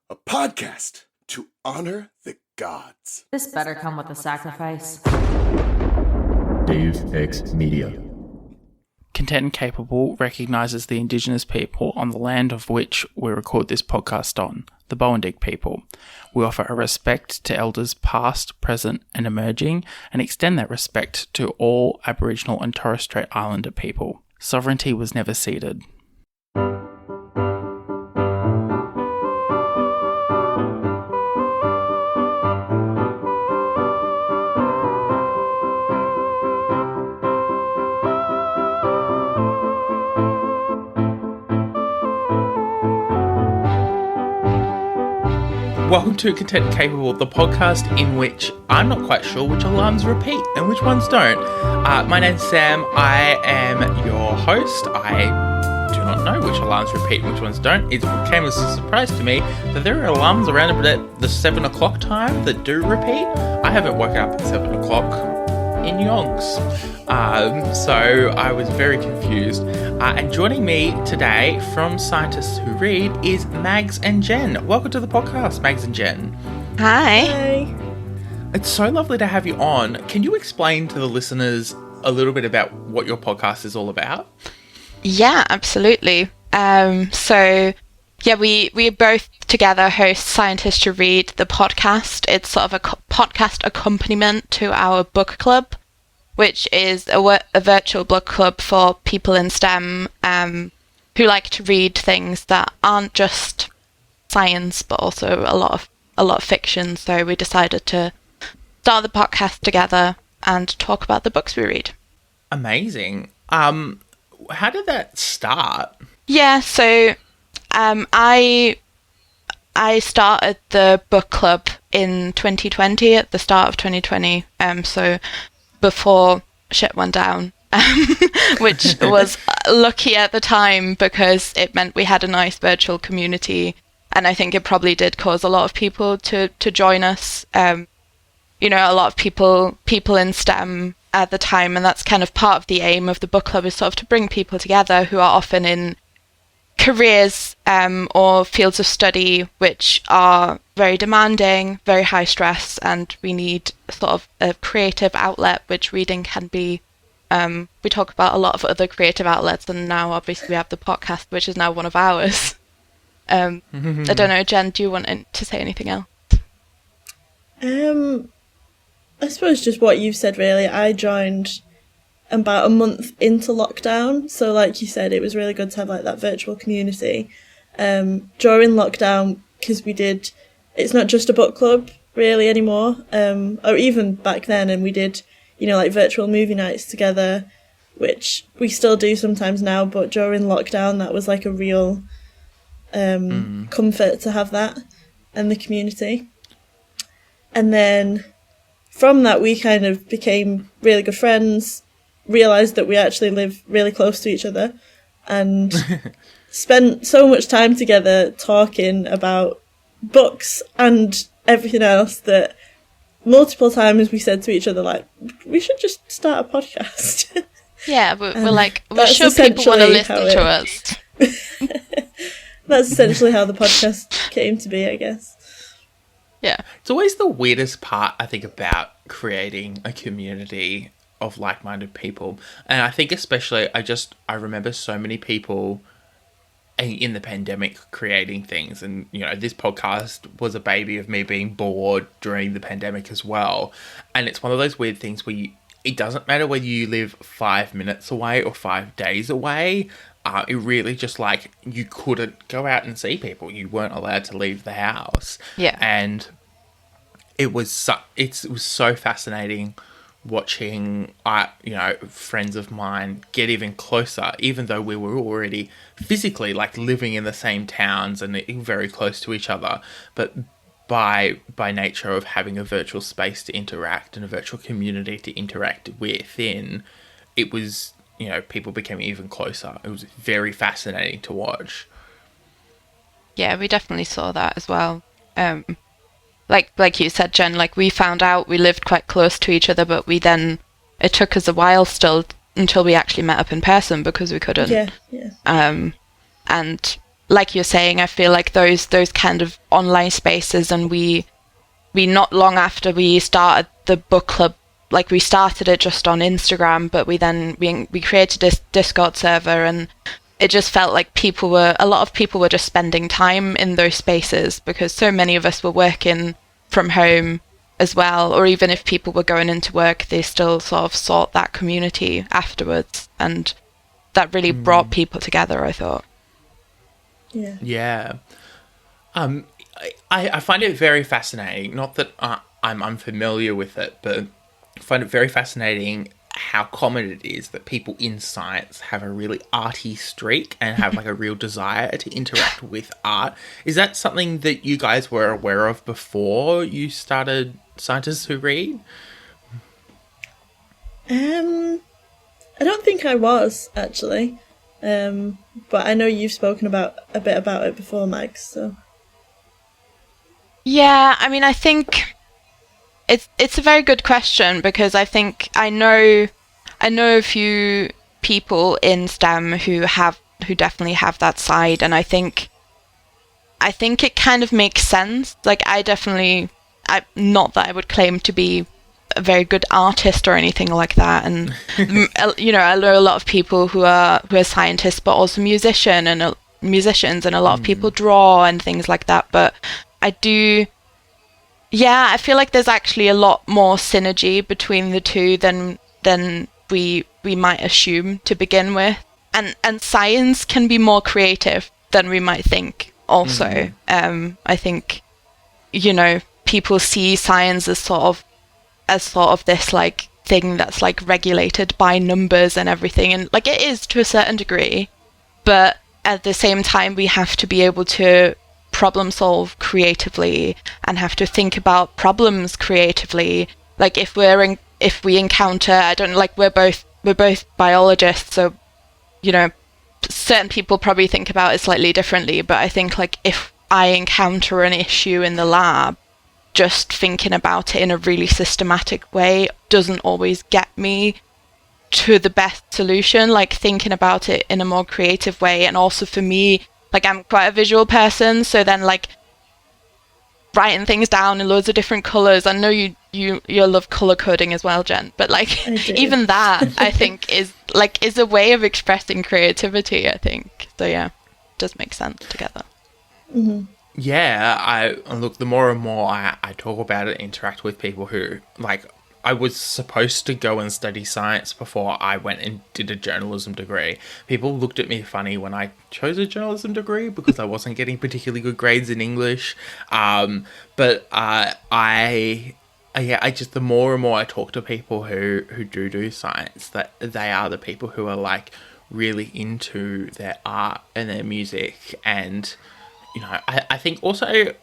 a podcast to honor the gods. This better come with a sacrifice. Deus Ex Media. Content and Capable recognises the Indigenous people on the land of which we record this podcast on, the Bowendig people. We offer a respect to elders past, present and emerging, and extend that respect to all Aboriginal and Torres Strait Islander people. Sovereignty was never ceded. Welcome to Content and Capable, the podcast in which I'm not quite sure which alarms repeat and which ones don't. My name's Sam. I am your host. I do not know which alarms repeat and which ones don't. It came as a surprise to me that there are alarms around about the 7 o'clock time that do repeat. I haven't woken up at 7 o'clock in yonks. So I was very confused. And joining me today from Scientists Who Read is Mags and Jen. Welcome to the podcast, Mags and Jen. Hi. Hi. It's so lovely to have you on. Can you explain to the listeners a little bit about what your podcast is all about? Yeah, absolutely. We both together host Scientists Who Read, the podcast. It's sort of a podcast accompaniment to our book club, which is a virtual book club for people in STEM who like to read things that aren't just science, but also a lot of fiction. So we decided to start the podcast together and talk about the books we read. Amazing. How did that start? Yeah, so I started the book club in 2020, at the start of 2020. So before shit went down, which was lucky at the time because it meant we had a nice virtual community, and I think it probably did cause a lot of people to join us. A lot of people in STEM at the time, and that's kind of part of the aim of the book club, is sort of to bring people together who are often in careers or fields of study which are very demanding, very high stress, and we need sort of a creative outlet, which reading can be. We talk about a lot of other creative outlets, and now obviously we have the podcast, which is now one of ours. I don't know, Jen, do you want to say anything else? I suppose just what you've said, really. I joined about a month into lockdown, so like you said, it was really good to have like that virtual community during lockdown, because it's not just a book club really anymore, or even back then, and we did like virtual movie nights together, which we still do sometimes now, but during lockdown that was like a real comfort to have that and the community. And then from that we kind of became really good friends, realised that we actually live really close to each other, and spent so much time together talking about books and everything else that multiple times we said to each other, like, we should just start a podcast. Yeah, we're like, we're sure people want to listen to us. That's essentially how the podcast came to be, I guess. Yeah. It's always the weirdest part, I think, about creating a community of like-minded people. And I think especially, I remember so many people in the pandemic creating things. And, this podcast was a baby of me being bored during the pandemic as well. And it's one of those weird things where it doesn't matter whether you live 5 minutes away or 5 days away. It really just like you couldn't go out and see people. You weren't allowed to leave the house. Yeah. And it was so fascinating watching friends of mine get even closer, even though we were already physically like living in the same towns and very close to each other, but by nature of having a virtual space to interact and a virtual community to interact within, it was, people became even closer. It was very fascinating to watch. Yeah, we definitely saw that as well. Like you said, Jen, like we found out we lived quite close to each other, but it took us a while still until we actually met up in person because we couldn't. Yeah. And like you're saying, I feel like those kind of online spaces, and we not long after we started the book club, like we started it just on Instagram, but we created this Discord server, and it just felt like a lot of people were just spending time in those spaces because so many of us were working from home as well, or even if people were going into work, they still sort of sought that community afterwards, and that really brought people together, I thought. Yeah. I find it very fascinating, not that I'm unfamiliar with it, but I find it very fascinating how common it is that people in science have a really arty streak and have like a real desire to interact with art. Is that something that you guys were aware of before you started Scientists Who Read? I don't think I was, actually. But I know you've spoken a bit about it before, Mike, so... Yeah, I mean, I think it's a very good question, because I think I know a few people in STEM who definitely have that side, and I think it kind of makes sense. Like, not that I would claim to be a very good artist or anything like that, and you know, I know a lot of people who are scientists but also musicians, and a lot of people draw and things like that, but I feel like there's actually a lot more synergy between the two than we might assume to begin with, and science can be more creative than we might think also. I think, you know, people see science as sort of this like thing that's like regulated by numbers and everything, and like it is to a certain degree, but at the same time we have to be able to problem solve creatively and have to think about problems creatively. Like if we encounter, I don't know, like we're both biologists, so you know, certain people probably think about it slightly differently, but I think like if I encounter an issue in the lab, just thinking about it in a really systematic way doesn't always get me to the best solution. Like thinking about it in a more creative way, and also for me, like I'm quite a visual person, so then like writing things down in loads of different colours. I know you love colour coding as well, Jen, but like even that I think is a way of expressing creativity, I think. So yeah, it does make sense together. Yeah, look, the more and more I talk about it, interact with people who, like, I was supposed to go and study science before I went and did a journalism degree. People looked at me funny when I chose a journalism degree because I wasn't getting particularly good grades in English. But I just, the more and more I talk to people who do science, that they are the people who are, like, really into their art and their music. And, you know, I think also...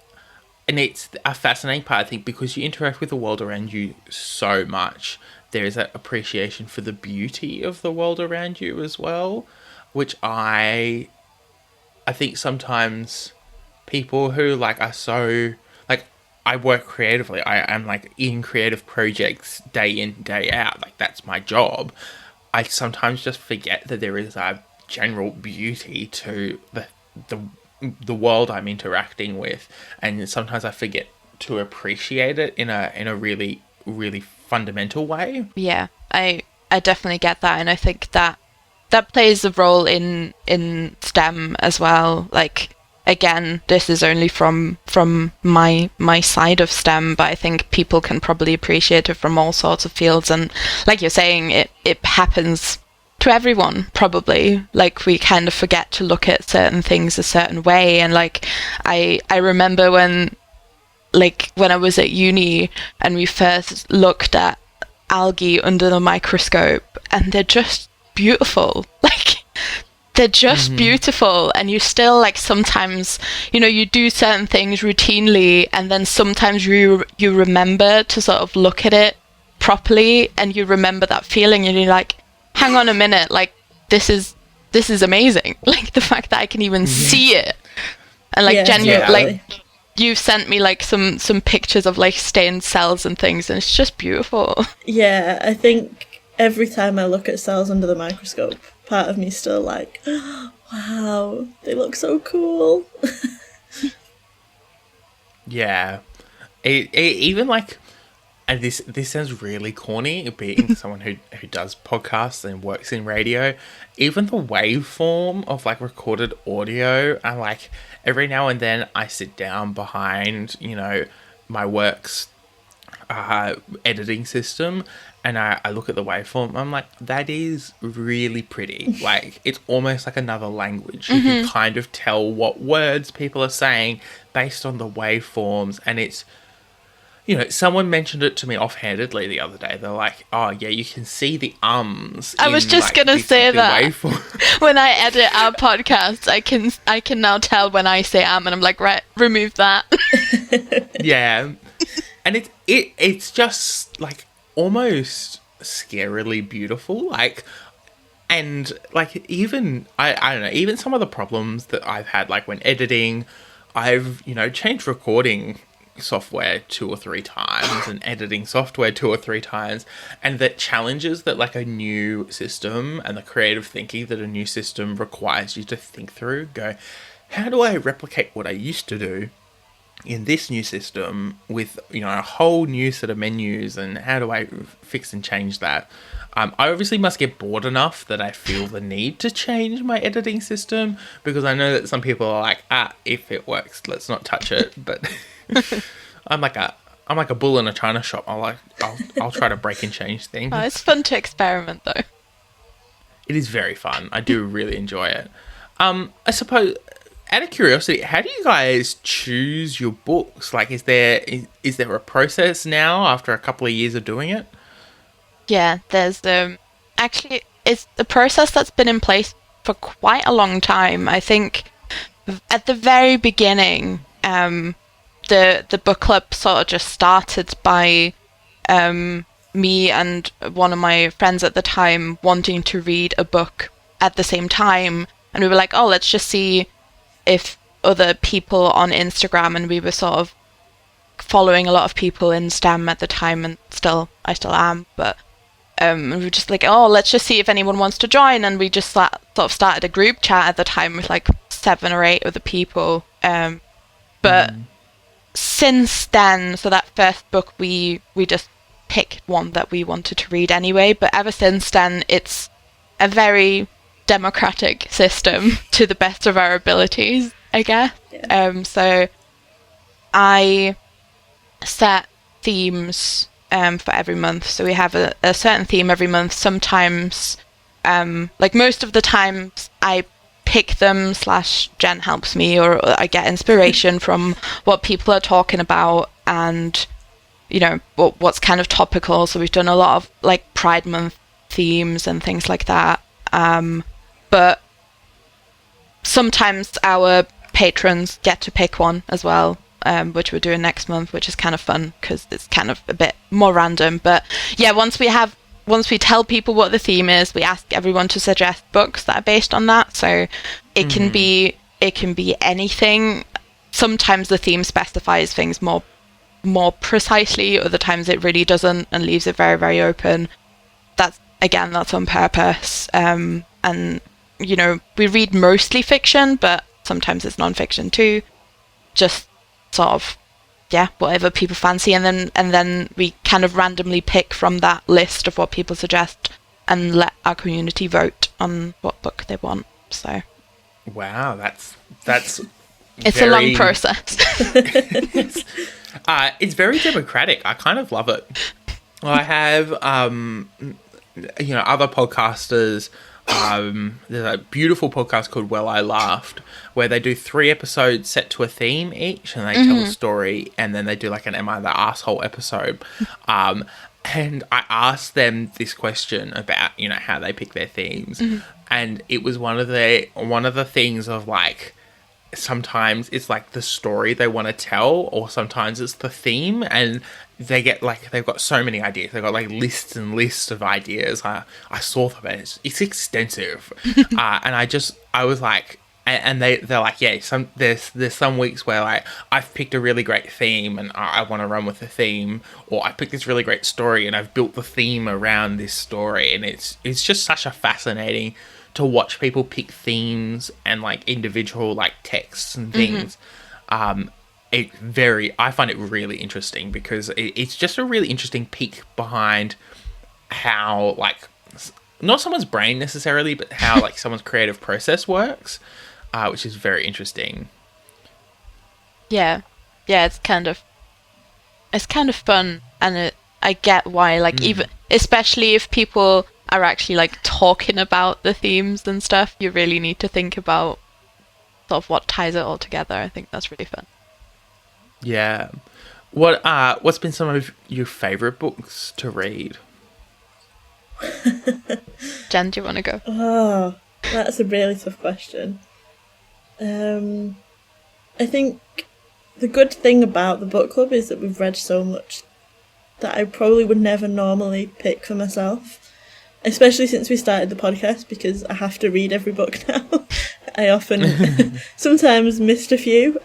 And it's a fascinating part, I think, because you interact with the world around you so much, there is that appreciation for the beauty of the world around you as well, which I think sometimes people who, like, are so... Like, I work creatively. I'm, like, in creative projects day in, day out. Like, that's my job. I sometimes just forget that there is a general beauty to the world I'm interacting with, and sometimes I forget to appreciate it in a really, really fundamental way. Yeah, I definitely get that, and I think that plays a role in STEM as well. Like, again, this is only from my side of STEM, but I think people can probably appreciate it from all sorts of fields, and like you're saying, it happens to everyone, probably. Like, we kind of forget to look at certain things a certain way, and like I remember when I was at uni and we first looked at algae under the microscope, and they're just beautiful. Like, they're just beautiful, and you still, like, sometimes, you know, you do certain things routinely, and then sometimes you remember to sort of look at it properly, and you remember that feeling, and you're like, hang on a minute, like, this is amazing. Like, the fact that I can even see it. And like, like, you've sent me like some pictures of like stained cells and things, and it's just beautiful. Yeah, I think every time I look at cells under the microscope, part of me still like, Wow, they look so cool. Yeah. Even like, and this sounds really corny, being someone who does podcasts and works in radio. Even the waveform of like recorded audio, and like every now and then I sit down behind, you know, my work's editing system, and I look at the waveform. I'm like, that is really pretty. Like, it's almost like another language. You can kind of tell what words people are saying based on the waveforms, and it's, you know, someone mentioned it to me offhandedly the other day. They're like, "Oh yeah, you can see the ums." I was just gonna say that when I edit our podcast, I can now tell when I say and I'm like, right, remove that. Yeah, and it's just like almost scarily beautiful, like, and like even I don't know, even some of the problems that I've had, like when editing, I've, you know, changed recording software 2 or 3 times and editing software 2 or 3 times, and that challenges that like a new system and the creative thinking that a new system requires you to think through, go, how do I replicate what I used to do in this new system with, you know, a whole new set of menus, and how do I fix and change that? I obviously must get bored enough that I feel the need to change my editing system, because I know that some people are like, if it works, let's not touch it. But I'm like a bull in a china shop. I'll try to break and change things. Oh, it's fun to experiment though. It is very fun. I do really enjoy it. I suppose, out of curiosity, how do you guys choose your books? Like, is there a process now after a couple of years of doing it? Yeah, there's actually it's the process that's been in place for quite a long time. I think at the very beginning, the book club sort of just started by me and one of my friends at the time wanting to read a book at the same time, and we were like, oh, let's just see if other people on Instagram, and we were sort of following a lot of people in STEM at the time, and I still am, but we were just like, oh, let's just see if anyone wants to join, and we just sort of started a group chat at the time with like 7 or 8 other people, but since then, so that first book we just picked one that we wanted to read anyway, but ever since then it's a very democratic system to the best of our abilities, I guess. Yeah. So I set themes for every month. So we have a certain theme every month. Sometimes, like most of the times, I pick them / Jen helps me, or I get inspiration from what people are talking about, and you know what's kind of topical. So we've done a lot of like Pride Month themes and things like that. But sometimes our patrons get to pick one as well, which we're doing next month, which is kind of fun because it's kind of a bit more random. But yeah, once we tell people what the theme is, we ask everyone to suggest books that are based on that. So it can be anything. Sometimes the theme specifies things more precisely, other times it really doesn't and leaves it very, very open. That's on purpose. And you know, we read mostly fiction, but sometimes it's non-fiction too. Just sort of, yeah, whatever people fancy, and then we kind of randomly pick from that list of what people suggest and let our community vote on what book they want. So wow, that's it's a long process. It's very democratic. I kind of love it. I have you know, other podcasters. There's a beautiful podcast called Well I Laughed, where they do 3 episodes set to a theme each, and they tell a story, and then they do like an Am I the Asshole episode. And I asked them this question about, you know, how they pick their themes, and it was one of the things of like, sometimes it's like the story they want to tell, or sometimes it's the theme, and they've got so many ideas. They've got like lists and lists of ideas. I saw them, and it's extensive. And I was like, and they're like, yeah, there's some weeks where like I've picked a really great theme and I want to run with the theme, or I picked this really great story and I've built the theme around this story, and it's just such a fascinating to watch people pick themes and like individual like texts and things. I find it really interesting because it's just a really interesting peek behind how like not someone's brain necessarily, but how like someone's creative process works, which is very interesting. Yeah, it's kind of fun, and I get why, like, even especially if people are actually like talking about the themes and stuff, you really need to think about sort of what ties it all together. I think that's really fun. Yeah. What's been some of your favorite books to read? Jen, do you want to go? Oh, that's a really tough question. I think the good thing about the book club is that we've read so much that I probably would never normally pick for myself, especially since we started the podcast, because I have to read every book now. I often sometimes missed a few,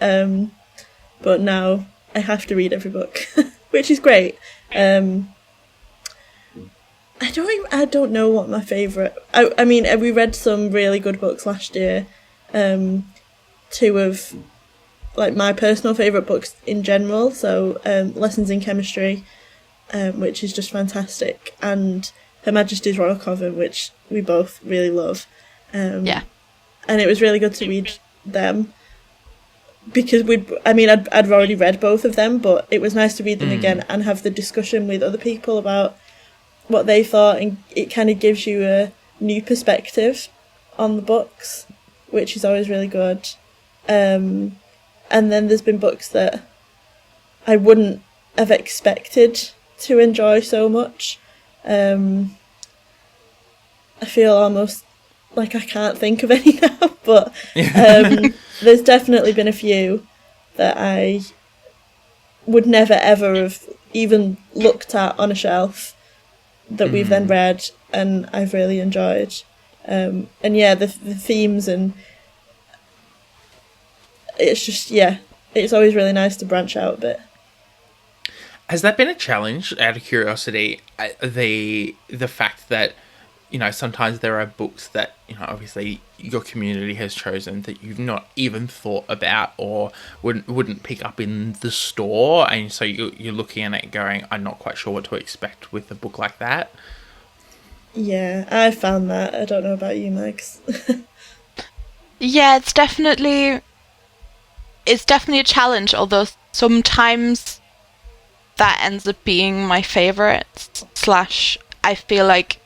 but now I have to read every book, which is great. I don't know what my favourite... I mean, we read some really good books last year. Two of like my personal favourite books in general, so Lessons in Chemistry, which is just fantastic, and Her Majesty's Royal Coven, which we both really love. Yeah. And it was really good to read them, because I'd already read both of them, but it was nice to read them again and have the discussion with other people about what they thought, and it kind of gives you a new perspective on the books, which is always really good. And then there's been books that I wouldn't have expected to enjoy so much. I feel almost like I can't think of any now, but there's definitely been a few that I would never ever have even looked at on a shelf that we've then read and I've really enjoyed. And yeah, the themes, and it's just, it's always really nice to branch out a bit. Has that been a challenge, out of curiosity, the fact that, you know, sometimes there are books that, you know, obviously your community has chosen that you've not even thought about or wouldn't pick up in the store, and so you're looking at it going, I'm not quite sure what to expect with a book like that? Yeah, I found that. I don't know about you, Max. Yeah, it's definitely a challenge, although sometimes that ends up being my favourite, / I feel like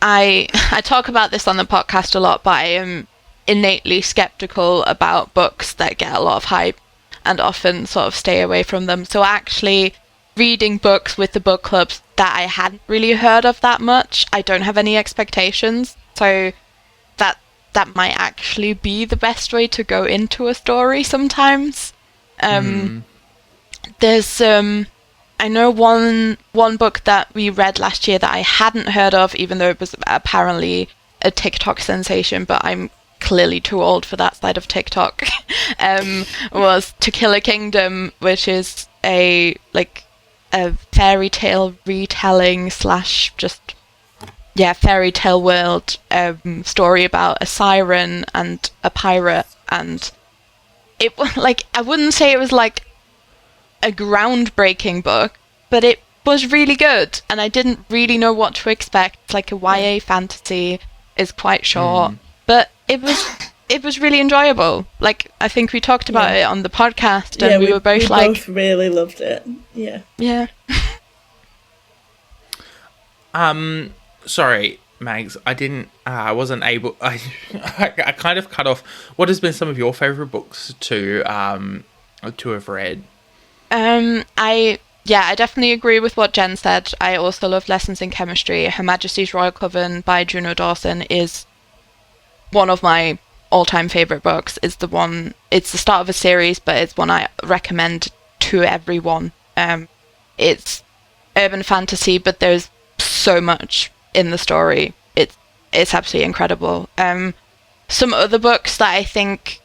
I talk about this on the podcast a lot, but I am innately skeptical about books that get a lot of hype and often sort of stay away from them. So actually reading books with the book clubs that I hadn't really heard of that much, I don't have any expectations. So that might actually be the best way to go into a story sometimes. There's I know one book that we read last year that I hadn't heard of, even though it was apparently a TikTok sensation, but I'm clearly too old for that side of TikTok, was To Kill a Kingdom, which is a fairy tale retelling / fairy tale world story about a siren and a pirate, and it was like, I wouldn't say it was like a groundbreaking book, but it was really good, and I didn't really know what to expect. It's like a YA fantasy, is quite short, but it was really enjoyable. Like, I think we talked about it on the podcast, and we were both both really loved it. Yeah. Sorry, Mags, I wasn't able, I kind of cut off. What has been some of your favourite books to have read? I definitely agree with what Jen said. I also love Lessons in Chemistry. Her Majesty's Royal Coven by Juno Dawson is one of my all-time favourite books. It's the start of a series, but it's one I recommend to everyone. It's urban fantasy, but there's so much in the story. It's absolutely incredible. Some other books that I think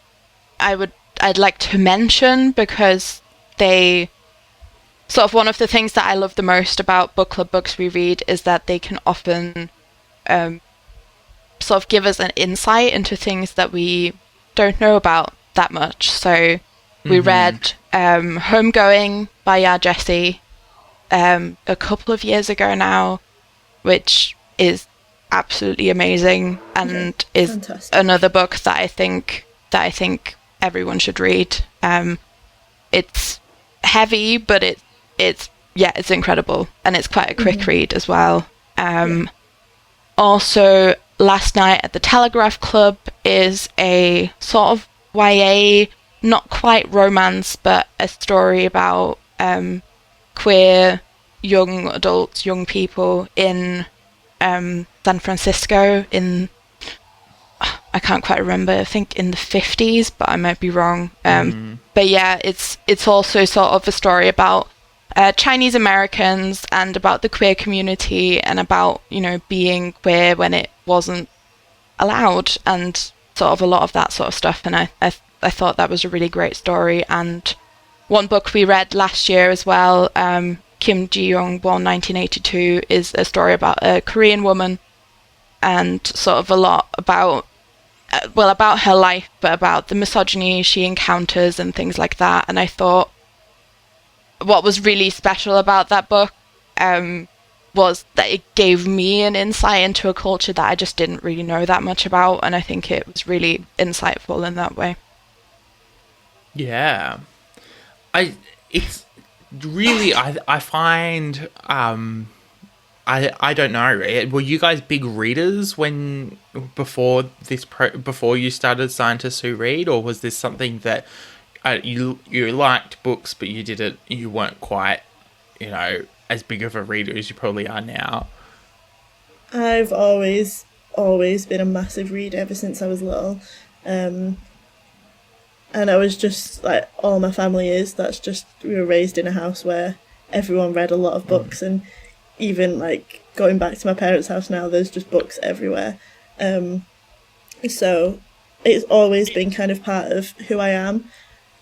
I'd like to mention, because they sort of, one of the things that I love the most about book club books we read is that they can often sort of give us an insight into things that we don't know about that much. So we read Homegoing by Ya Jesse a couple of years ago now, which is absolutely amazing and is fantastic. another book that I think everyone should read. It's heavy, but it's incredible, and it's quite a quick read as well. Also, Last Night at the Telegraph Club is a sort of YA, not quite romance, but a story about queer young adults, young people in San Francisco in, I can't quite remember, I think in the 50s, but I might be wrong. But yeah, it's also sort of a story about Chinese Americans and about the queer community and about, you know, being queer when it wasn't allowed and sort of a lot of that sort of stuff. And I thought that was a really great story. And one book we read last year as well, Kim Ji-young, born 1982, is a story about a Korean woman and sort of a lot about about her life, but about the misogyny she encounters and things like that. And I thought what was really special about that book was that it gave me an insight into a culture that I just didn't really know that much about, and I think it was really insightful in that way. Yeah. It's really, I find, I don't know, were you guys big readers before you started Scientists Who Read, or was this something that you liked books, but you weren't quite, you know, as big of a reader as you probably are now? I've always been a massive reader ever since I was little. And I was just like all my family is. That's just, we were raised in a house where everyone read a lot of books, and even like going back to my parents' house now, there's just books everywhere. So it's always been kind of part of who I am.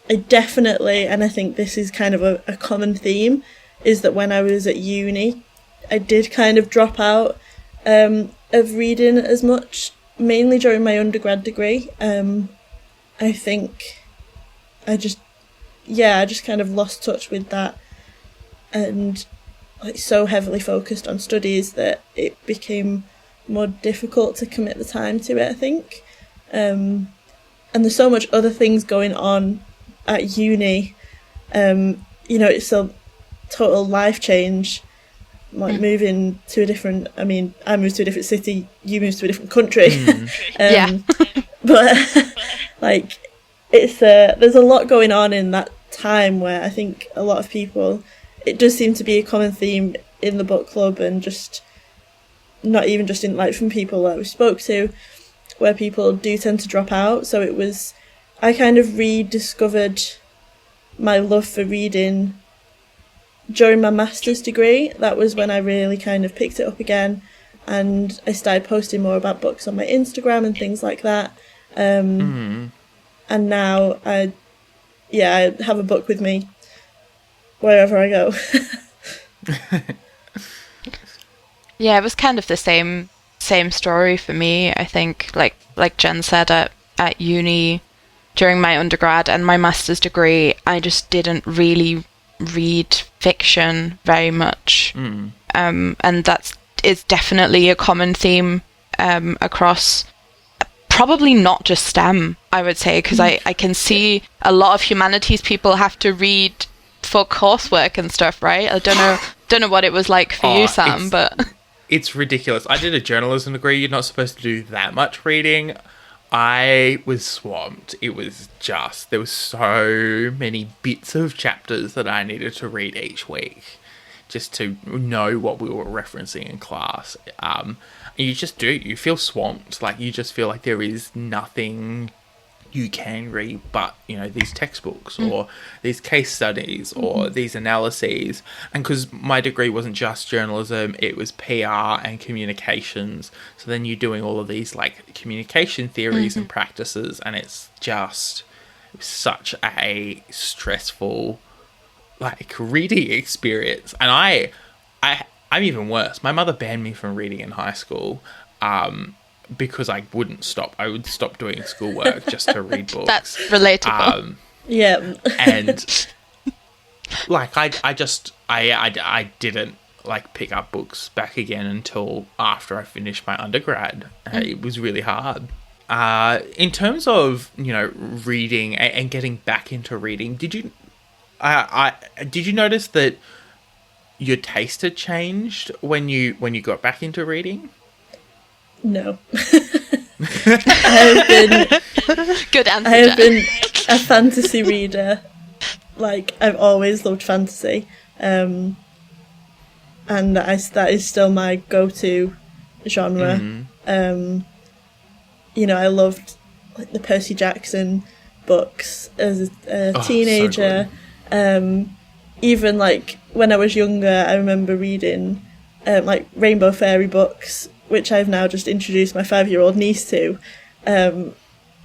I definitely, and I think this is kind of a common theme, is that when I was at uni, I did kind of drop out of reading as much, mainly during my undergrad degree. I think I just kind of lost touch with that, and like so heavily focused on studies that it became more difficult to commit the time to it, I think. And there's so much other things going on at uni. You know, it's a total life change, like moving to a different, I mean, I moved to a different city, you moved to a different country. But like, it's there's a lot going on in that time where I think a lot of people, it does seem to be a common theme in the book club, and just not even just in like from people that we spoke to, where people do tend to drop out. So I kind of rediscovered my love for reading during my master's degree. That was when I really kind of picked it up again, and I started posting more about books on my Instagram and things like that. And now I have a book with me wherever I go. Yeah, it was kind of the same story for me. I think, like Jen said, at uni during my undergrad and my master's degree, I just didn't really read fiction very much. And it's definitely a common theme across probably not just STEM, I would say, because I can see a lot of humanities people have to read for coursework and stuff, right? I don't know what it was like for you, Sam, but it's ridiculous. I did a journalism degree. You're not supposed to do that much reading. I was swamped. There was so many bits of chapters that I needed to read each week just to know what we were referencing in class. You just do. You feel swamped. Like, you just feel like there is nothing you can read but, you know, these textbooks or these case studies or these analyses. And because my degree wasn't just journalism, it was PR and communications. So then you're doing all of these like communication theories and practices, and it was such a stressful like reading experience. And I'm even worse. My mother banned me from reading in high school. because I wouldn't stop. I would stop doing schoolwork just to read books. That's relatable. Yeah. And like I didn't like pick up books back again until after I finished my undergrad. It was really hard. In terms of, you know, reading and getting back into reading, did you notice that your taste had changed when you got back into reading? No. I have been Good answer. I have Jen. been a fantasy reader. Like, I've always loved fantasy. And that is still my go-to genre. You know, I loved like the Percy Jackson books as a teenager. So Even like when I was younger, I remember reading like Rainbow Fairy books, which I've now just introduced my 5-year-old niece to. And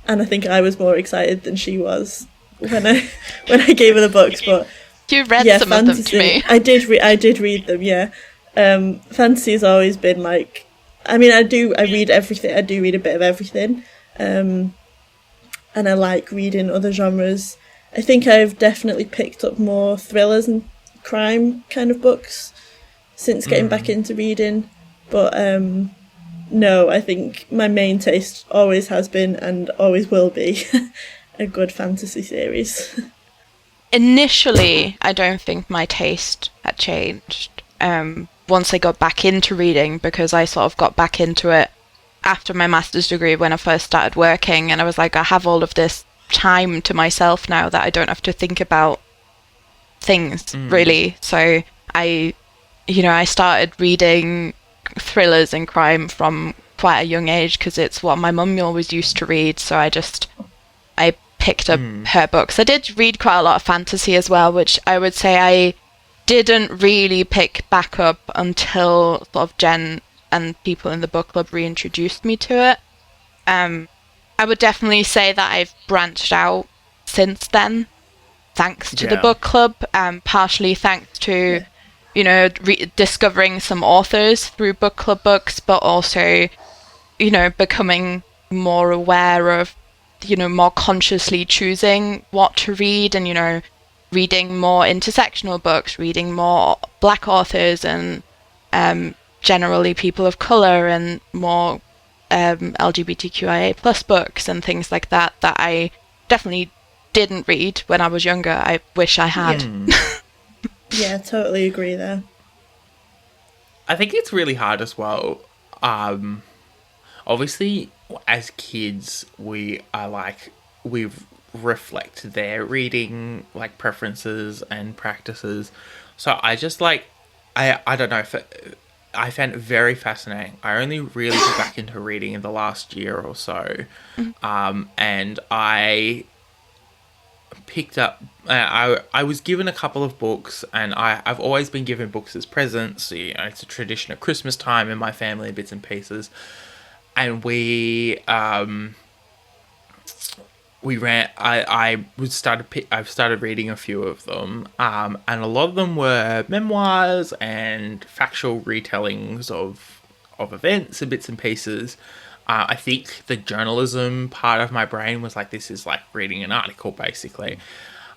I think I was more excited than she was when I gave her the books. But You read some of them to me. I did read them. Yeah. Fantasy has always been like, I mean, I read everything. I do read a bit of everything. And I like reading other genres. I think I've definitely picked up more thrillers and crime kind of books since getting back into reading. But no, I think my main taste always has been and always will be a good fantasy series. Initially, I don't think my taste had changed once I got back into reading, because I sort of got back into it after my master's degree when I first started working, and I was like, I have all of this time to myself now that I don't have to think about things really. So I started reading thrillers and crime from quite a young age because it's what my mum always used to read. So I picked up her books. I did read quite a lot of fantasy as well, which I would say I didn't really pick back up until sort of Jen and people in the book club reintroduced me to it. I would definitely say that I've branched out since then, thanks to the book club, partially thanks to, you know, discovering some authors through book club books, but also, you know, becoming more aware of, you know, more consciously choosing what to read and, you know, reading more intersectional books, reading more black authors and generally people of colour and more LGBTQIA plus books and things like that I definitely didn't read when I was younger. I wish I had. Yeah, totally agree there. I think it's really hard as well. Obviously, as kids, we reflect their reading like preferences and practices. So I just like, I don't know if I found it very fascinating. I only really got back into reading in the last year or so. And I picked up, I was given a couple of books, and I've always been given books as presents. You know, it's a tradition at Christmas time in my family, bits and pieces. And I've started reading a few of them, and a lot of them were memoirs and factual retellings of events and bits and pieces. I think the journalism part of my brain was like, this is like reading an article, basically.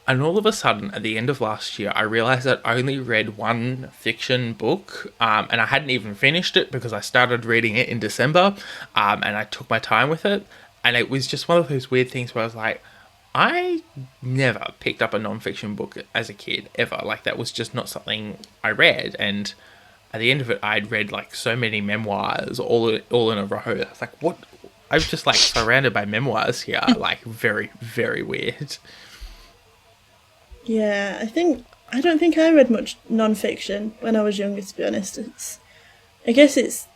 And all of a sudden, at the end of last year, I realised I'd only read one fiction book, and I hadn't even finished it because I started reading it in December, and I took my time with it. And it was just one of those weird things where I was like, I never picked up a non-fiction book as a kid, ever. Like, that was just not something I read. And at the end of it, I'd read, like, so many memoirs all in a row. I was like, what? I was just, like, surrounded by memoirs here. Like, very, very weird. Yeah, I don't think I read much non-fiction when I was younger, to be honest. I guess it's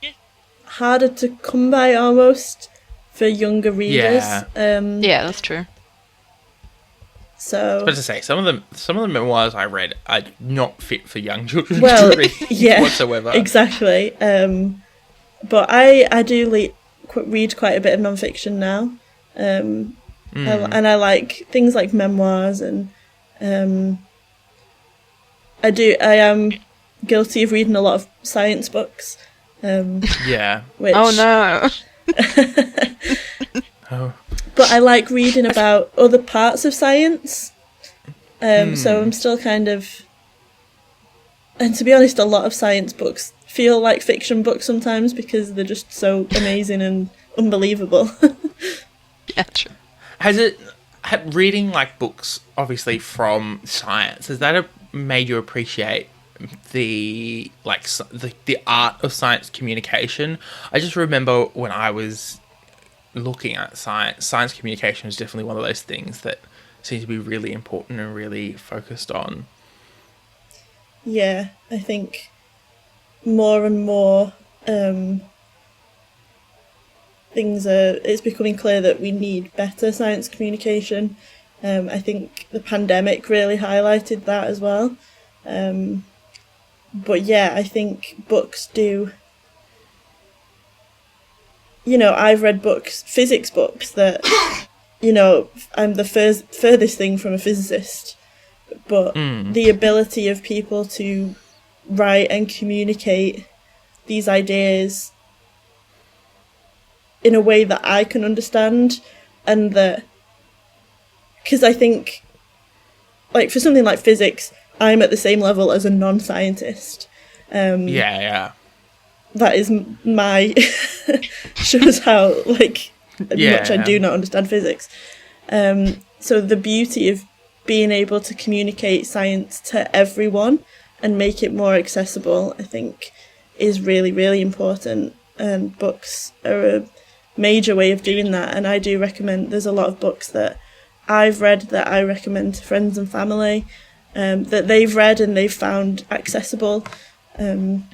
harder to come by almost for younger readers. Yeah, that's true. So, But to say, some of the memoirs I read are not fit for young children well, to read whatsoever. Exactly. But I do read quite a bit of non-fiction now, and I like things like memoirs, and I am guilty of reading a lot of science books. Yeah. Which, Oh no. Oh. But I like reading about other parts of science. So I'm still kind of... And to be honest, a lot of science books feel like fiction books sometimes because they're just so amazing and unbelievable. Yeah, true. Reading like books, obviously from science, has that made you appreciate the art of science communication? I just remember when I was looking at science communication was definitely one of those things that seems to be really important and really focused on. Yeah, I think more and more it's becoming clear that we need better science communication. I think the pandemic really highlighted that as well. But yeah, I think books do... I've read physics books that, I'm the furthest thing from a physicist. But the ability of people to write and communicate these ideas in a way that I can understand, and that... Because I think, like, for something like physics, I'm at the same level as a non-scientist. Yeah. That is my... shows how, like, much I do not understand physics. So the beauty of being able to communicate science to everyone and make it more accessible, I think, is really, really important. And books are a major way of doing that. And I do recommend... There's a lot of books that I've read that I recommend to friends and family, that they've read and they've found accessible. And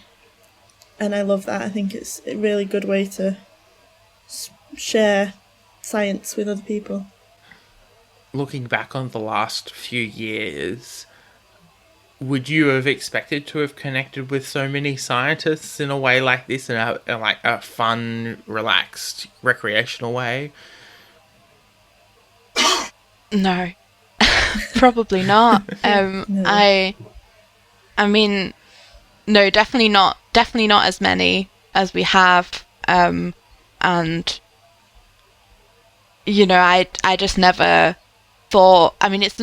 I love that. I think it's a really good way to share science with other people. Looking back on the last few years, would you have expected to have connected with so many scientists in a way like this, in a fun, relaxed, recreational way? No, probably not. No. I mean, no, definitely not as many as we have. And I just never thought... I mean, it's,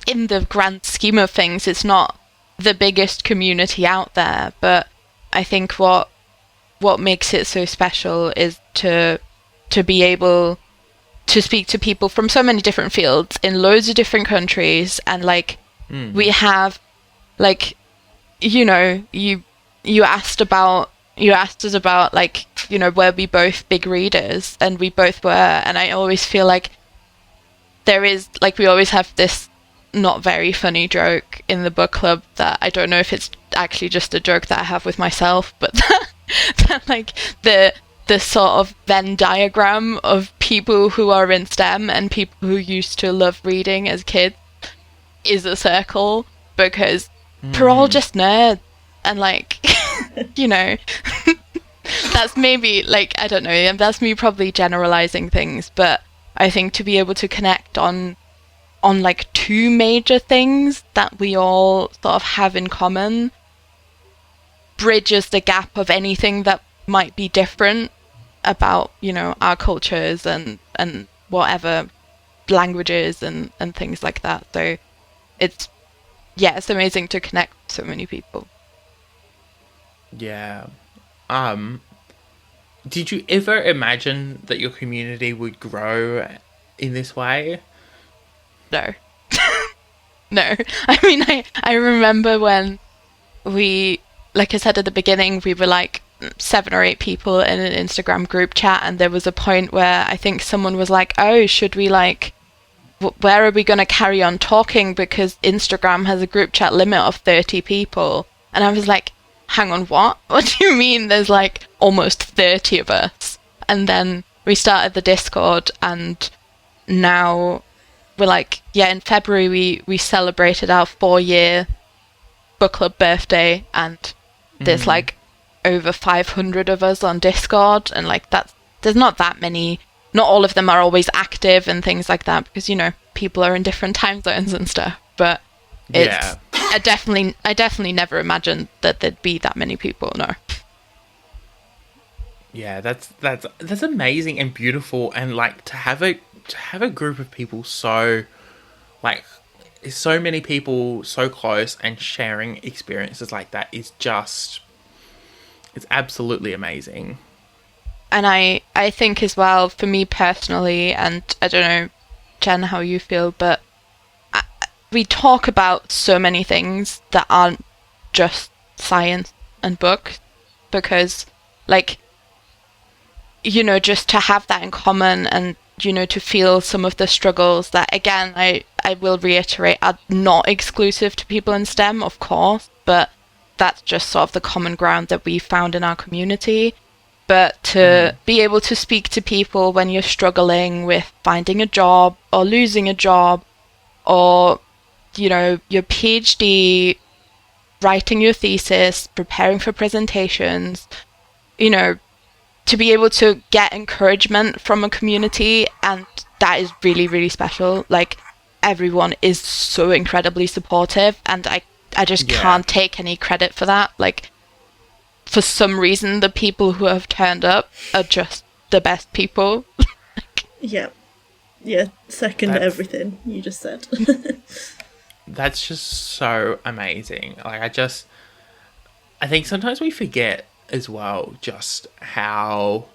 in the grand scheme of things, it's not the biggest community out there, but I think what makes it so special is to be able to speak to people from so many different fields in loads of different countries. And we have, like, you asked us about, like, were we both big readers, and we both were. And I always feel like there is, like, we always have this not very funny joke in the book club that I don't know if it's actually just a joke that I have with myself, but that like the sort of Venn diagram of people who are in STEM and people who used to love reading as kids is a circle, because we're all just nerds, and like that's maybe, like, I don't know, that's me probably generalizing things, but I think to be able to connect on like two major things that we all sort of have in common bridges the gap of anything that might be different about, our cultures and whatever languages and things like that. So it's amazing to connect with so many people. Yeah. Did you ever imagine that your community would grow in this way? No. No. I mean, I remember when we, like I said at the beginning, we were like 7 or 8 people in an Instagram group chat, and there was a point where I think someone was like, oh, should we, like, where are we going to carry on talking, because Instagram has a group chat limit of 30 people. And I was like, hang on, what do you mean there's like almost 30 of us? And then we started the Discord, and now we're like, in February we celebrated our 4-year book club birthday, and there's like over 500 of us on Discord, and like there's not that many. Not all of them are always active and things like that, because people are in different time zones and stuff. But it's I definitely never imagined that there'd be that many people. No. Yeah, that's amazing and beautiful, and like to have a group of people so like so many people so close and sharing experiences like that is just it's absolutely amazing. And I think as well, for me personally, and I don't know, Jen, how you feel, but we talk about so many things that aren't just science and books, because, like, you know, just to have that in common and, you know, to feel some of the struggles that, again, I will reiterate, are not exclusive to people in STEM, of course, but that's just sort of the common ground that we found in our community. But to be able to speak to people when you're struggling with finding a job or losing a job, or, you know, your PhD, writing your thesis, preparing for presentations, you know, to be able to get encouragement from a community, and that is really, really special. Like, everyone is so incredibly supportive, and I just can't take any credit for that. Like, for some reason, the people who have turned up are just the best people. Yeah. Yeah, second to everything you just said. That's just so amazing. Like, I think sometimes we forget as well just how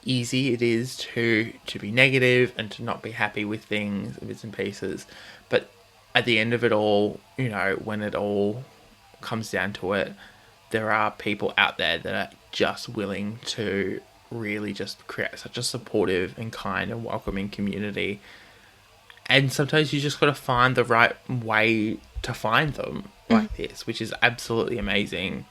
easy it is to be negative and to not be happy with things, bits and pieces. But at the end of it all, you know, when it all comes down to it, there are people out there that are just willing to really just create such a supportive and kind and welcoming community. And sometimes you just got to find the right way to find them like this, which is absolutely amazing.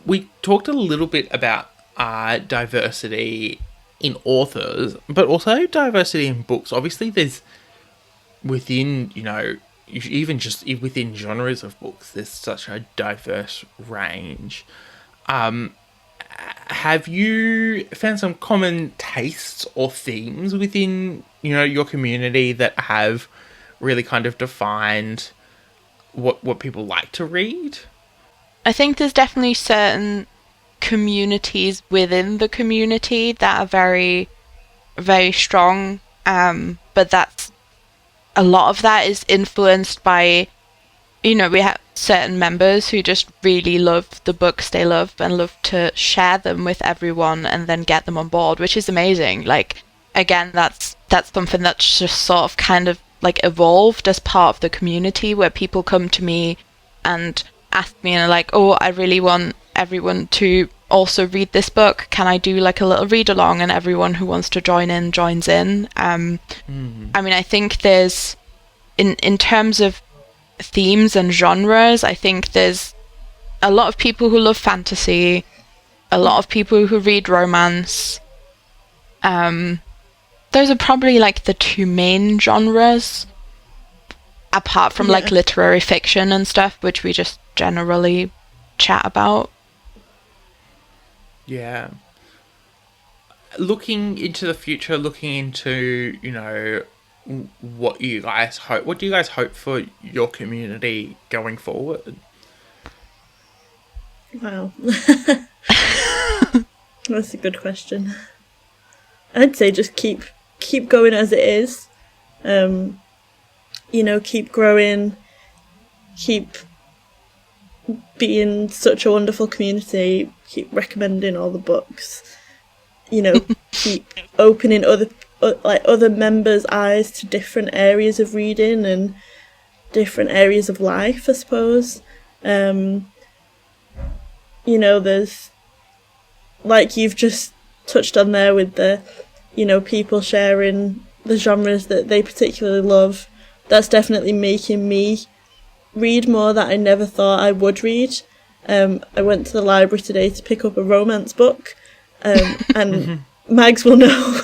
We talked a little bit about diversity in authors, but also diversity in books. Obviously, there's within, you know, even just within genres of books, there's such a diverse range. Have you found some common tastes or themes within, you know, your community that have really kind of defined what people like to read? I think there's definitely certain communities within the community that are very, very strong, but that's a lot of that is influenced by, you know, we have certain members who just really love the books they love and love to share them with everyone and then get them on board, which is amazing. Like, again, that's something that's just sort of kind of like evolved as part of the community, where people come to me and ask me and are like, oh, I really want everyone to also read this book. Can I do like a little read along? And everyone who wants to join in joins in. I mean, I think there's in terms of themes and genres, I think there's a lot of people who love fantasy, a lot of people who read romance. Those are probably like the two main genres, apart from like literary fiction and stuff, which we just generally chat about. Yeah. Looking into the future, looking into, you know, what do you guys hope for your community going forward? Wow. That's a good question. I'd say just keep going as it is. You know, keep growing, keep being such a wonderful community, keep recommending all the books, you know, keep opening other members' eyes to different areas of reading and different areas of life, I suppose. You know, there's, like you've just touched on there with the, you know, people sharing the genres that they particularly love. That's definitely making me read more that I never thought I would read. I went to the library today to pick up a romance book, and Mags will know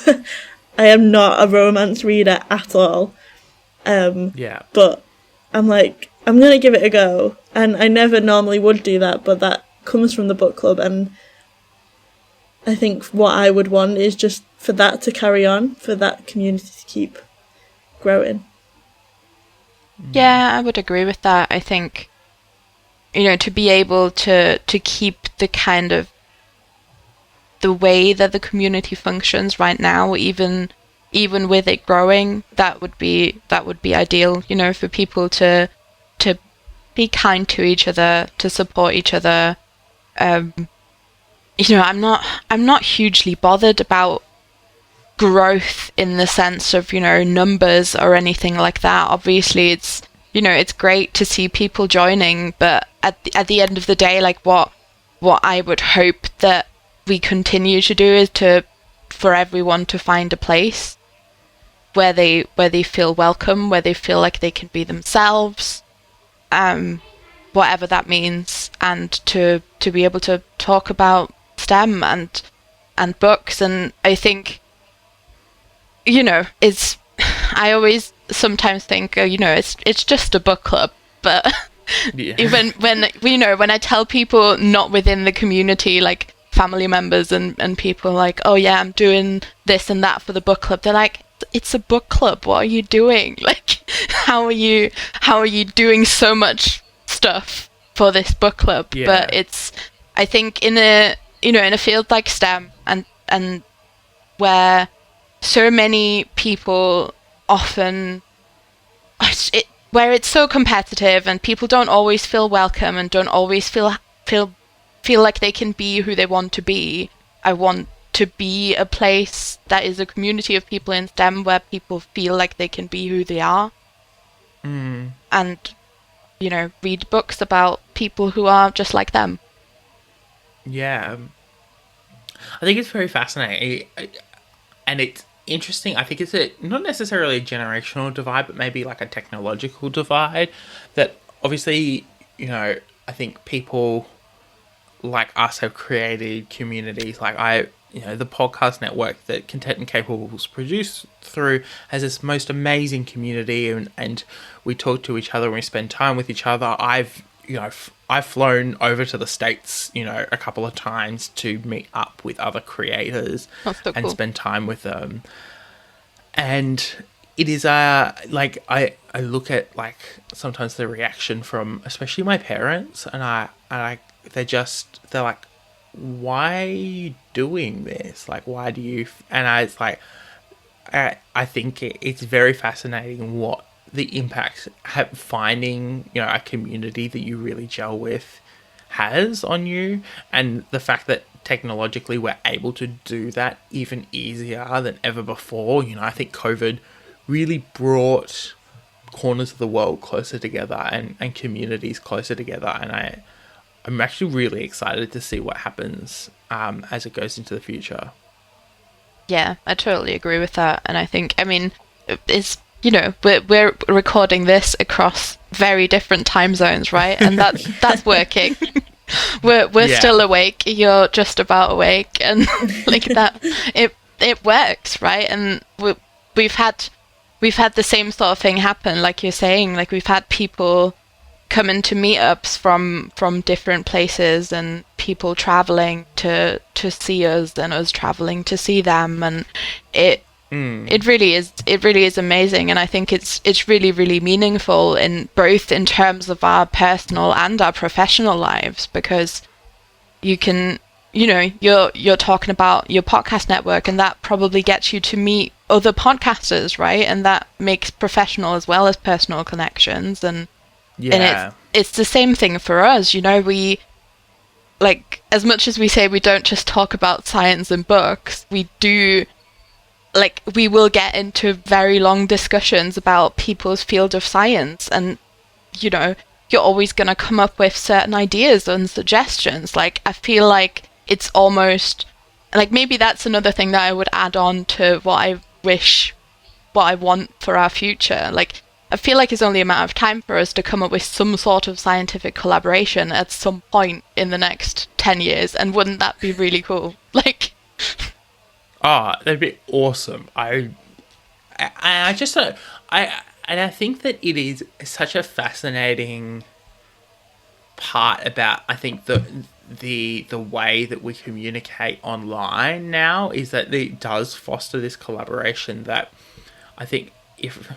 I am not a romance reader at all. But I'm like, I'm going to give it a go. And I never normally would do that, but that comes from the book club. And I think what I would want is just for that to carry on, for that community to keep growing. Yeah, I would agree with that. I think, you know, to be able to keep the kind of the way that the community functions right now, even with it growing, that would be ideal, you know, for people to be kind to each other, to support each other. You know, I'm not hugely bothered about growth in the sense of, you know, numbers or anything like that. Obviously, it's, you know, it's great to see people joining, but at the end of the day, like what I would hope that we continue to do is for everyone to find a place where they feel welcome, where they feel like they can be themselves, whatever that means, and to be able to talk about STEM and books. And I think, you know, I always sometimes think, oh, you know, it's just a book club, but even when I tell people not within the community, like family members and people like, oh yeah, I'm doing this and that for the book club, they're like, it's a book club, what are you doing? Like, how are you doing so much stuff for this book club? Yeah. But it's, I think in a field like STEM and where so many people often, where it's so competitive and people don't always feel welcome and don't always feel like they can be who they want to be. I want to be a place that is a community of people in STEM where people feel like they can be who they are. And, you know, read books about people who are just like them. Yeah. I think it's very fascinating. And it's interesting. I think it's not necessarily a generational divide, but maybe like a technological divide that obviously, you know, I think people like us have created communities. Like the podcast network that Content and Capable's produced through has this most amazing community, and we talk to each other and we spend time with each other. I've flown over to the States, you know, a couple of times to meet up with other creators and spend time with them. And it is like I look at like sometimes the reaction from especially my parents, and they're like, why are you doing this? Like, why do you? And it's like, I think it's very fascinating what the impact finding, you know, a community that you really gel with has on you, and the fact that technologically we're able to do that even easier than ever before. You know, I think COVID really brought corners of the world closer together and communities closer together, and I'm actually really excited to see what happens as it goes into the future. Yeah, I totally agree with that. And I think, I mean, it's, you know, we're recording this across very different time zones, right? And that's working. We're still awake. You're just about awake, and like that, it works, right? And we've had the same sort of thing happen, like you're saying. Like, we've had people come into meetups from different places, and people traveling to see us, and us traveling to see them, and it really is amazing. And I think it's really, really meaningful in both in terms of our personal and our professional lives, because you can, you know, you're talking about your podcast network, and that probably gets you to meet other podcasters, right? And that makes professional as well as personal connections. And it's the same thing for us, you know. We, like, as much as we say we don't just talk about science and books, we do, like, we will get into very long discussions about people's field of science, and, you know, you're always going to come up with certain ideas and suggestions. Like, I feel like it's almost, like, maybe that's another thing that I would add on to what I want for our future. Like, I feel like it's only a matter of time for us to come up with some sort of scientific collaboration at some point in the next 10 years. And wouldn't that be really cool? Like, that'd be awesome. I think that it is such a fascinating part about, I think, the way that we communicate online now is that it does foster this collaboration that I think, if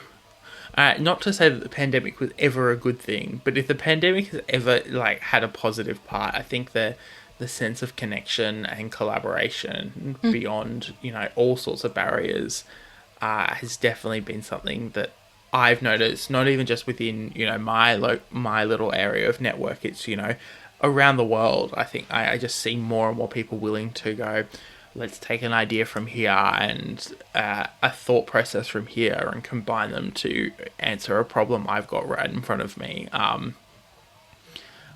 not to say that the pandemic was ever a good thing, but if the pandemic has ever like had a positive part, I think the the sense of connection and collaboration beyond, all sorts of barriers has definitely been something that I've noticed, not even just within, my little area of network. It's, around the world. I think I just see more and more people willing to go, let's take an idea from here and a thought process from here and combine them to answer a problem I've got right in front of me.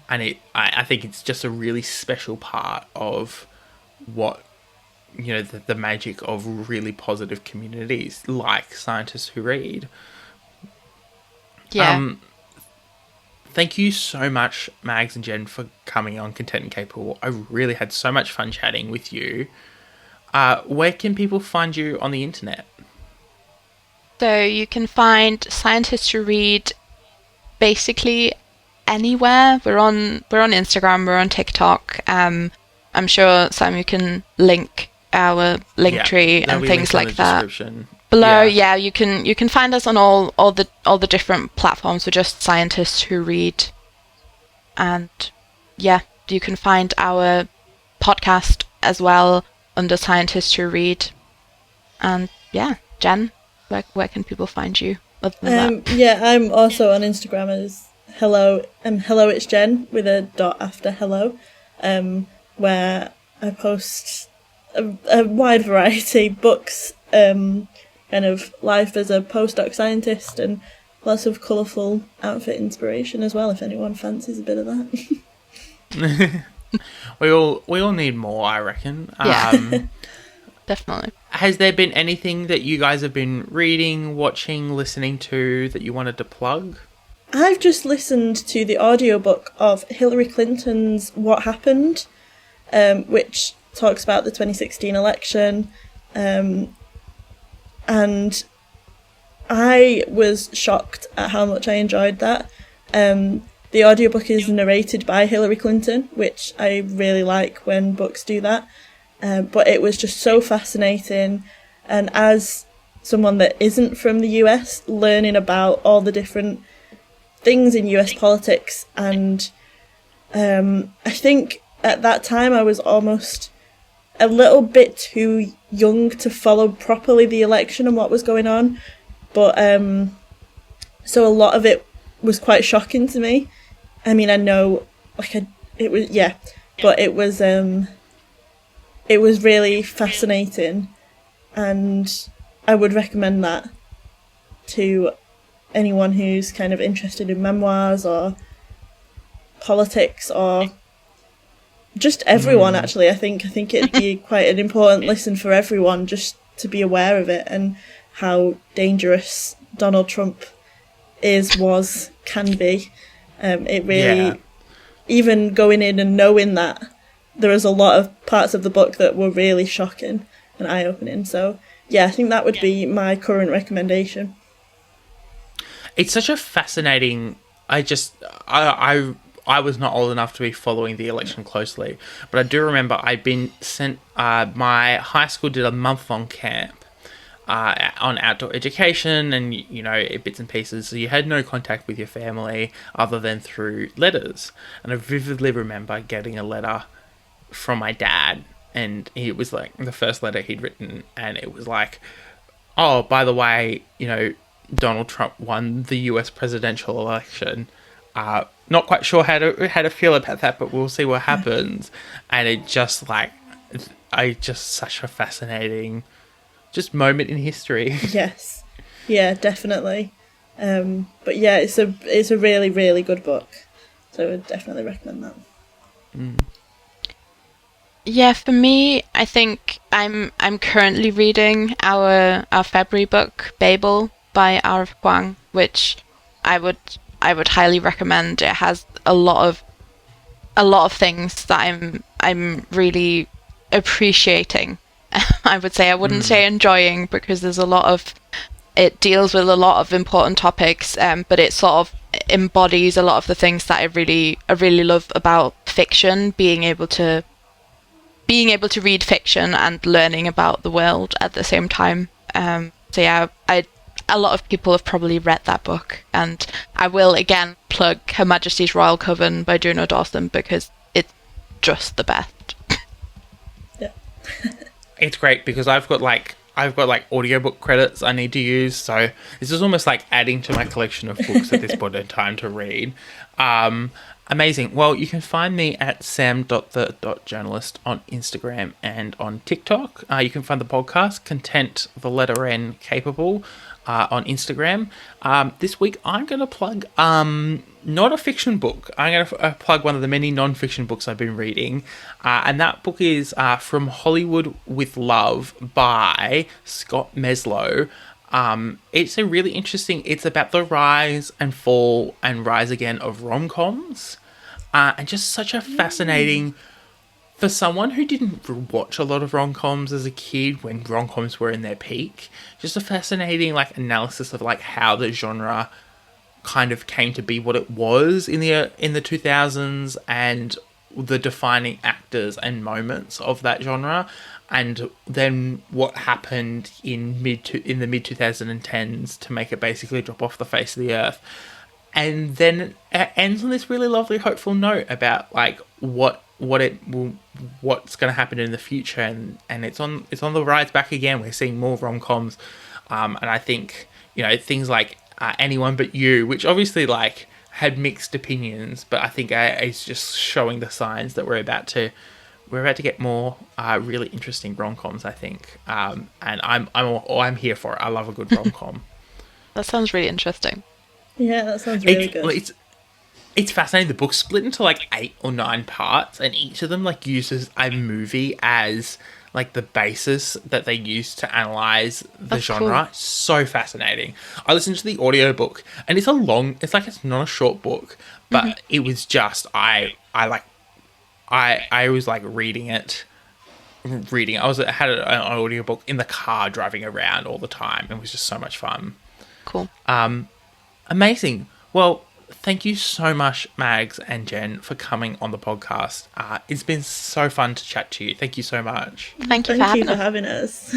And I think it's just a really special part of what, the magic of really positive communities like Scientists Who Read. Yeah. Thank you so much, Mags and Jen, for coming on Content and Capable. I really had so much fun chatting with you. Where can people find you on the internet? So you can find Scientists Who Read basically anywhere. We're on Instagram, we're on TikTok. I'm sure, Sam, you can link our link tree and things like that below. Yeah, you can find us on all the different platforms. We're just Scientists Who Read, and you can find our podcast as well under Scientists Who Read. And Jen, where can people find you other than that? Yeah, I'm also on Instagram as hello it's Jen with a dot after hello, where I post a wide variety books, kind of life as a postdoc scientist, and lots of colourful outfit inspiration as well, if anyone fancies a bit of that. We all need more, I reckon. Definitely. Has there been anything that you guys have been reading, watching, listening to that you wanted to plug? I've just listened to the audiobook of Hillary Clinton's What Happened, which talks about the 2016 election, and I was shocked at how much I enjoyed that. The audiobook is narrated by Hillary Clinton, which I really like when books do that, but it was just so fascinating, and as someone that isn't from the US, learning about all the different things in US politics, and I think at that time I was almost a little bit too young to follow properly the election and what was going on, but so a lot of it was quite shocking to me. I mean, I know, it was really fascinating, and I would recommend that to anyone who's kind of interested in memoirs or politics, or just everyone, actually. I think it'd be quite an important listen for everyone, just to be aware of it and how dangerous Donald Trump can be. It really, even going in and knowing that, there was a lot of parts of the book that were really shocking and eye-opening. So, I think that would be my current recommendation. It's such a fascinating... I was not old enough to be following the election closely, but I do remember I'd been sent... my high school did a month-long camp on outdoor education and, bits and pieces. So you had no contact with your family other than through letters. And I vividly remember getting a letter from my dad, and it was like the first letter he'd written, and it was like, oh, by the way, Donald Trump won the US presidential election. Not quite sure how to feel about that, but we'll see what happens. And it just such a fascinating moment in history. Yes, definitely. But it's a really, really good book, so I would definitely recommend that. Yeah, for me, I think I'm currently reading our February book, Bable, by Kuang, which I would highly recommend. It has a lot of things that I'm really appreciating. I would say, I wouldn't say enjoying, because it deals with a lot of important topics, but it sort of embodies a lot of the things that I really love about fiction, being able to read fiction and learning about the world at the same time. A lot of people have probably read that book, and I will again plug Her Majesty's Royal Coven by Juno Dawson, because it's just the best. Yeah. It's great because I've got audiobook credits I need to use, so this is almost like adding to my collection of books at this point in time to read. Amazing. Well, you can find me at sam.the.journalist on Instagram and on TikTok. You can find the podcast, Content, the letter N, Capable, on Instagram. This week, I'm going to plug not a fiction book. I'm going to plug one of the many non-fiction books I've been reading. And that book is From Hollywood with Love by Scott Meslow. It's a really interesting, it's about the rise and fall and rise again of rom-coms. And just such a fascinating, for someone who didn't watch a lot of rom-coms as a kid when rom-coms were in their peak, just a fascinating analysis of how the genre kind of came to be what it was in the 2000s and the defining actors and moments of that genre, and then what happened in the mid 2010s to make it basically drop off the face of the earth. And then it ends on this really lovely, hopeful note about what's going to happen in the future, and it's on the rise back again. We're seeing more rom-coms, and I think things like Anyone But You, which obviously had mixed opinions, but I think it's just showing the signs that we're about to get more really interesting rom-coms, I think, and I'm here for it. I love a good rom-com. That sounds really interesting. Yeah, that sounds really good. It's fascinating. The book's split into 8 or 9 parts, and each of them uses a movie as the basis that they use to analyze the genre. Cool. So fascinating. I listened to the audiobook, and it's it's not a short book, but it was just I was reading it. I had an audiobook in the car driving around all the time. It was just so much fun. Cool. Amazing. Well, thank you so much, Mags and Jen, for coming on the podcast. It's been so fun to chat to you. Thank you so much. Thank you for having us.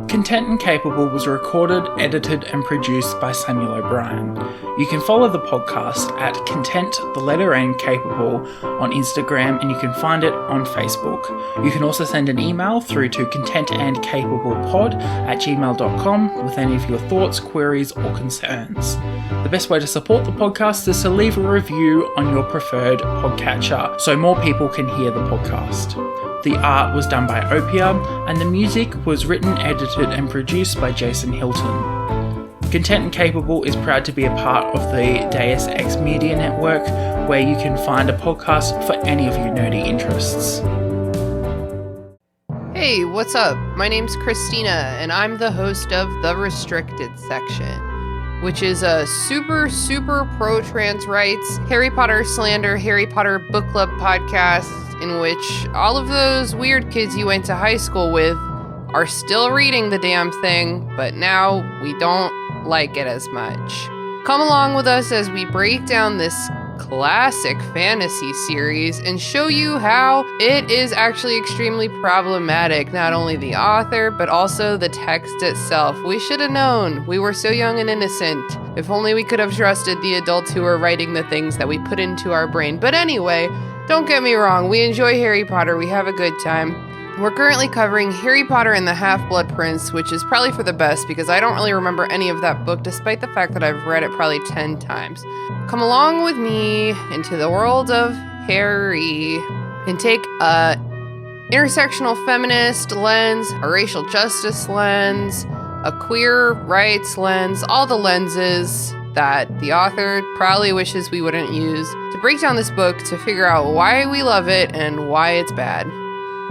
Content and Capable was recorded, edited and produced by Samuel O'Brien. You can follow the podcast at Content, the letter N, Capable on Instagram, and you can find it on Facebook. You can also send an email through to contentandcapablepod@gmail.com with any of your thoughts, queries or concerns. The best way to support the podcast is to leave a review on your preferred podcatcher so more people can hear the podcast. The art was done by Opia, and the music was written, edited and produced by Jason Hilton. Content and Capable is proud to be a part of the Deus Ex Media Network, where you can find a podcast for any of your nerdy interests. Hey, what's up? My name's Christina, and I'm the host of The Restricted Section, which is a super, super pro-trans rights, Harry Potter slander, Harry Potter book club podcast in which all of those weird kids you went to high school with are still reading the damn thing, but now we don't like it as much. Come along with us as we break down this classic fantasy series and show you how it is actually extremely problematic, not only the author, but also the text itself. We should have known. We were so young and innocent. If only we could have trusted the adults who were writing the things that we put into our brain. But anyway, don't get me wrong, we enjoy Harry Potter, we have a good time. We're currently covering Harry Potter and the Half-Blood Prince, which is probably for the best because I don't really remember any of that book, despite the fact that I've read it probably 10 times. Come along with me into the world of Harry and take a intersectional feminist lens, a racial justice lens, a queer rights lens, all the lenses that the author probably wishes we wouldn't use to break down this book to figure out why we love it and why it's bad.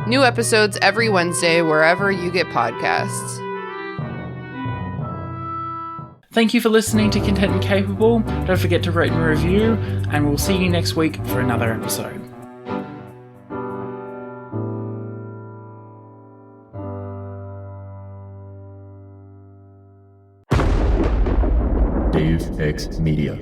New episodes every Wednesday wherever you get podcasts. Thank you for listening to Content and Capable. Don't forget to rate and review, and we'll see you next week for another episode. Deus Ex Media.